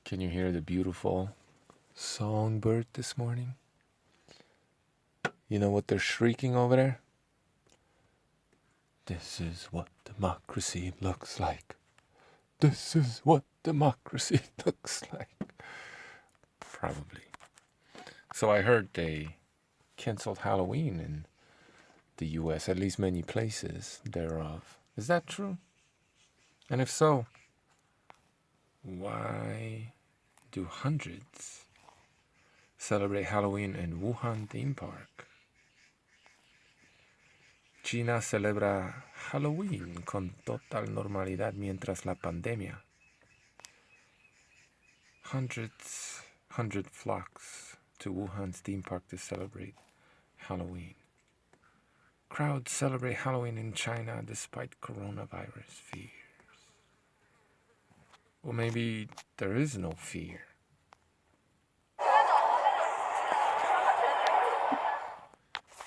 Can you hear the beautiful songbird this morning? You know what they're shrieking over there? This is what democracy looks like. This is what democracy looks like. Probably. So I heard they canceled Halloween in the US, at least many places thereof. Is that true? And if so, why do hundreds celebrate Halloween in Wuhan theme park? China celebra Halloween con total normalidad mientras la pandemia. Hundred flocks to Wuhan's theme park to celebrate Halloween. Crowds celebrate Halloween in China despite coronavirus fears. Or maybe there is no fear.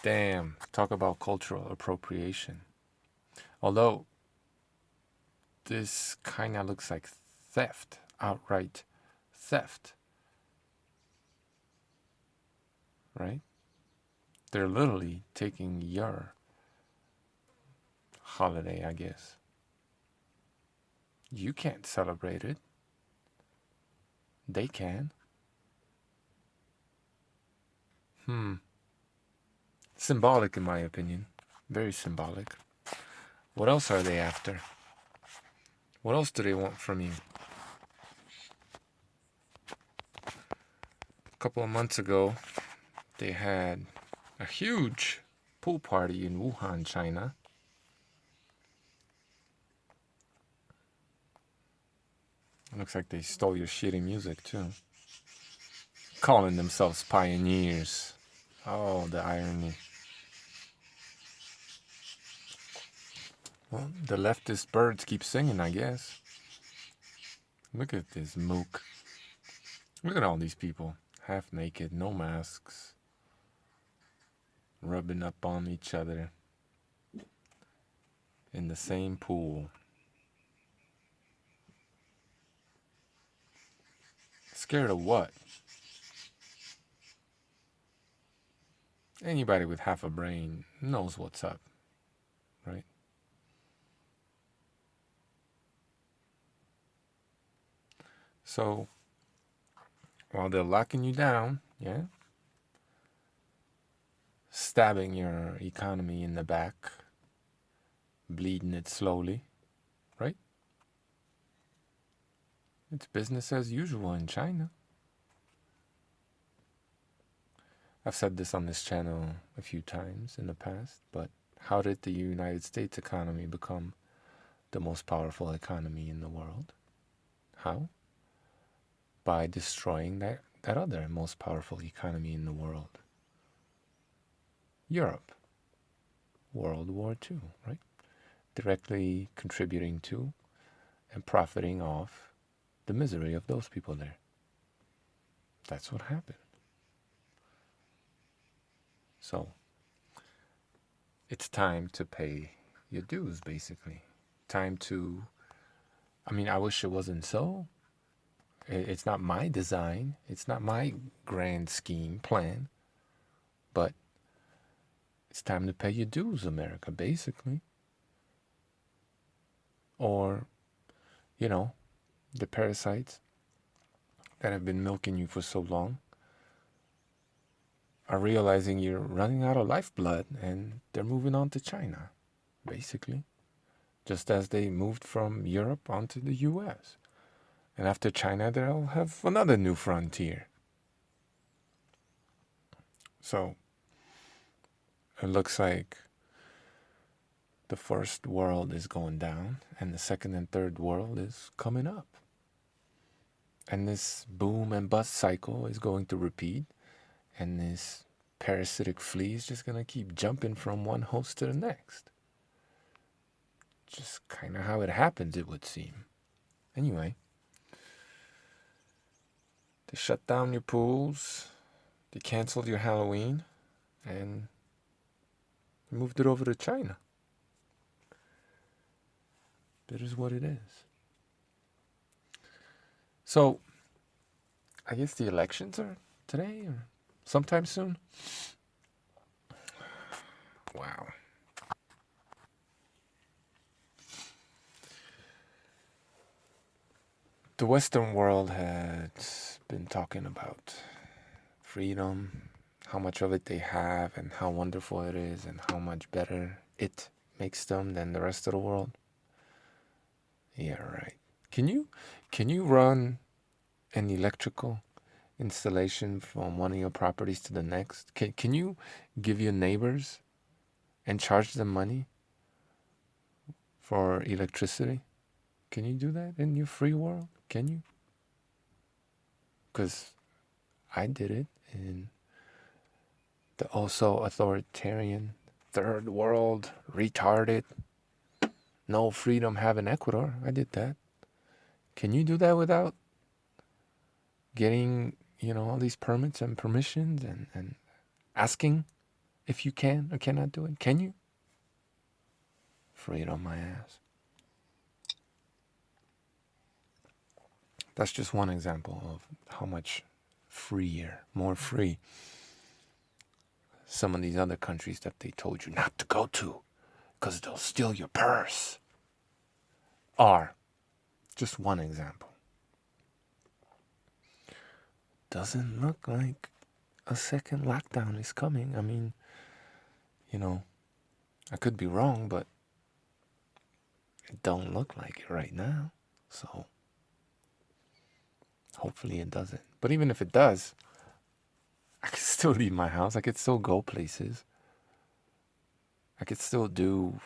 Damn, talk about cultural appropriation. Although this kinda looks like theft, outright theft. Right? They're literally taking your holiday, I guess. You can't celebrate it. They can. Symbolic, in my opinion. Very symbolic. What else are they after? What else do they want from you? A couple of months ago, they had a huge pool party in Wuhan, China. It looks like they stole your shitty music, too. Calling themselves pioneers. Oh, the irony. Well, the leftist birds keep singing, I guess. Look at this mook. Look at all these people. Half naked, no masks. Rubbing up on each other. In the same pool. Scared of what? Anybody with half a brain knows what's up, right? So, while they're locking you down, yeah, stabbing your economy in the back, bleeding it slowly, right? It's business as usual in China. I've said this on this channel a few times in the past, but how did the United States economy become the most powerful economy in the world? How? By destroying that other most powerful economy in the world. Europe. World War II, right? Directly contributing to and profiting off the misery of those people there. That's what happened. So, it's time to pay your dues, basically. Time to, I wish it wasn't so. It's not my design. It's not my grand scheme plan. But it's time to pay your dues, America, basically. Or, the parasites that have been milking you for so long are realizing you're running out of lifeblood and they're moving on to China, basically. Just as they moved from Europe onto the US. And after China, they'll have another new frontier. So, it looks like the first world is going down and the second and third world is coming up. And this boom and bust cycle is going to repeat. And this parasitic flea is just going to keep jumping from one host to the next. Just kind of how it happens, it would seem. Anyway, they shut down your pools, they canceled your Halloween, and they moved it over to China. It is what it is. So, I guess the elections are today or sometime soon. Wow. The Western world has been talking about freedom, how much of it they have, and how wonderful it is, and how much better it makes them than the rest of the world. Yeah, right. Can you run an electrical installation from one of your properties to the next? Can you give your neighbors and charge them money for electricity? Can you do that in your free world? Can you? Because I did it in the also authoritarian third world, retarded, no freedom having Ecuador. I did that. Can you do that without getting, all these permits and permissions and asking if you can or cannot do it? Can you? Freedom, my ass. That's just one example of how much freer, more free some of these other countries that they told you not to go to because they'll steal your purse are. Just one example. Doesn't look like a second lockdown is coming. I mean, I could be wrong, but it don't look like it right now. So hopefully it doesn't. But even if it does, I could still leave my house. I could still go places. I could still do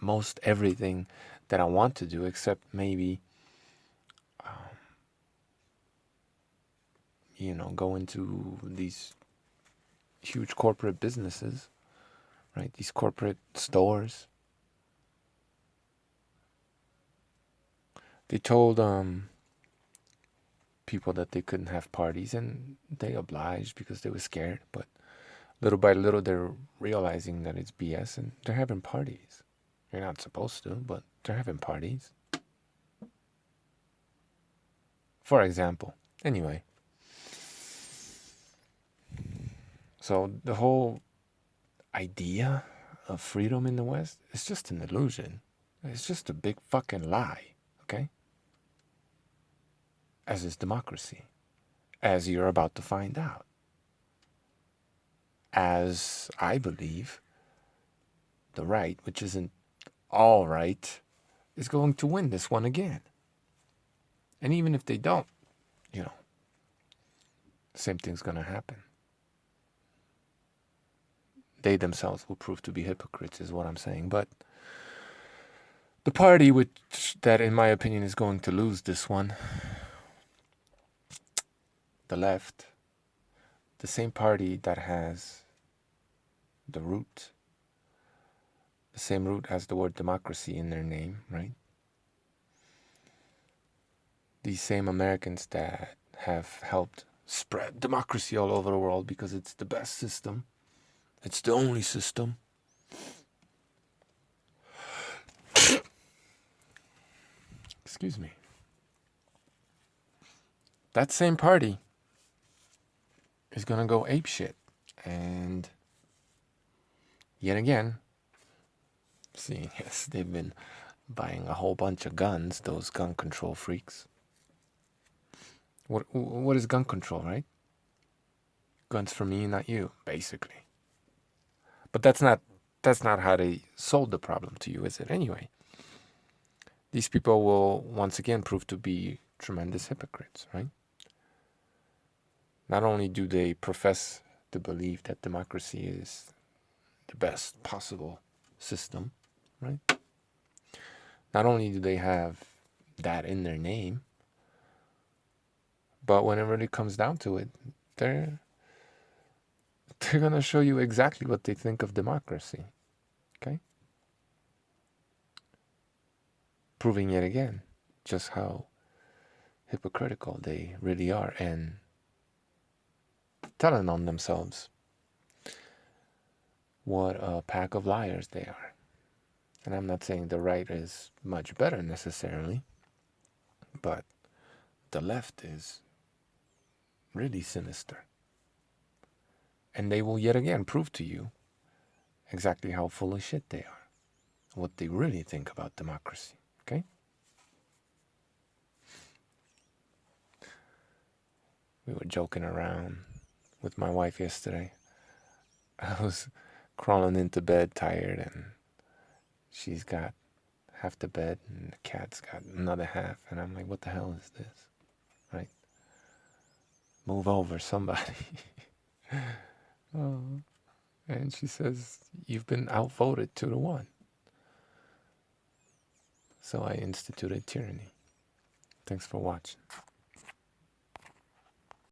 most everything that I want to do, except maybe, go into these huge corporate businesses, right? These corporate stores. They told people that they couldn't have parties, and they obliged because they were scared. But little by little, they're realizing that it's BS, and they're having parties. You're not supposed to, but they're having parties. For example. Anyway. So the whole idea of freedom in the West is just an illusion. It's just a big fucking lie, okay? As is democracy, as you're about to find out. As I believe, the right, which isn't all right, is going to win this one again. And even if they don't, the same thing's going to happen. They themselves will prove to be hypocrites, is what I'm saying. But the party that, in my opinion, is going to lose this one, the left, the same party that has the same root as the word democracy in their name, right? These same Americans that have helped spread democracy all over the world because it's the best system. It's the only system. Excuse me. That same party is going to go apeshit. And yet again, yes, they've been buying a whole bunch of guns, those gun control freaks. What is gun control, right? Guns for me, not you, basically. But that's not how they sold the problem to you, is it? Anyway, these people will once again prove to be tremendous hypocrites, right? Not only do they profess to believe that democracy is the best possible system, right? Not only do they have that in their name, but whenever it comes down to it, they're going to show you exactly what they think of democracy, okay? Proving yet again just how hypocritical they really are and telling on themselves what a pack of liars they are. And I'm not saying the right is much better necessarily, but the left is really sinister. And they will yet again prove to you exactly how full of shit they are, what they really think about democracy. Okay? We were joking around with my wife yesterday. I was crawling into bed tired, and she's got half the bed, and the cat's got another half. And I'm like, what the hell is this? Right? Move over, somebody. Oh. And she says, you've been outvoted 2-1. So I instituted tyranny. Thanks for watching.